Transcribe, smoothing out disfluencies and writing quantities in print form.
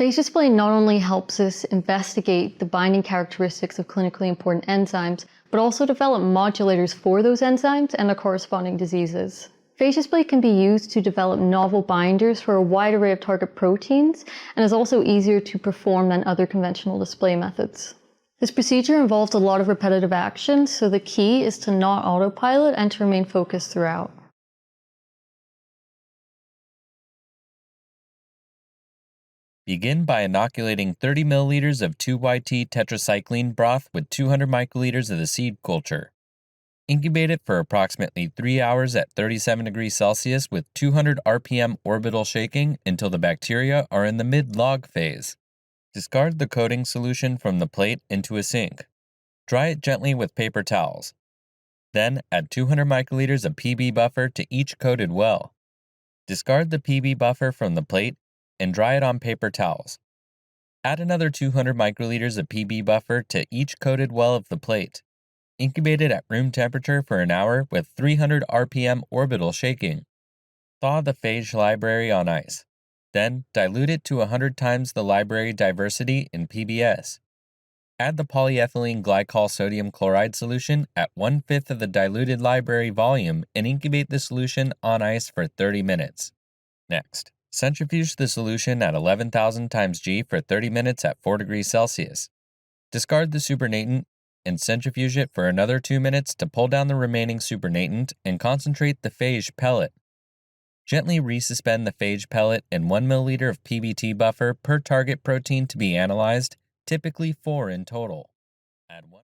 Phage display not only helps us investigate the binding characteristics of clinically important enzymes, but also develop modulators for those enzymes and their corresponding diseases. Phage display can be used to develop novel binders for a wide array of target proteins and is also easier to perform than other conventional display methods. This procedure involves a lot of repetitive action, so the key is to not autopilot and to remain focused throughout. Begin by inoculating 30 milliliters of 2YT tetracycline broth with 200 microliters of the seed culture. Incubate it for approximately 3 hours at 37 degrees Celsius with 200 RPM orbital shaking until the bacteria are in the mid-log phase. Discard the coating solution from the plate into a sink. Dry it gently with paper towels. Then add 200 microliters of PB buffer to each coated well. Discard the PB buffer from the plate and dry it on paper towels. Add another 200 microliters of PB buffer to each coated well of the plate. Incubate it at room temperature for an hour with 300 RPM orbital shaking. Thaw the phage library on ice. Then dilute it to 100 times the library diversity in PBS. Add the polyethylene glycol sodium chloride solution at 1/5 of the diluted library volume and incubate the solution on ice for 30 minutes. Next, centrifuge the solution at 11,000 times G for 30 minutes at 4 degrees Celsius. Discard the supernatant and centrifuge it for another 2 minutes to pull down the remaining supernatant and concentrate the phage pellet. Gently resuspend the phage pellet in 1 milliliter of PBT buffer per target protein to be analyzed, typically 4 in total. Add 1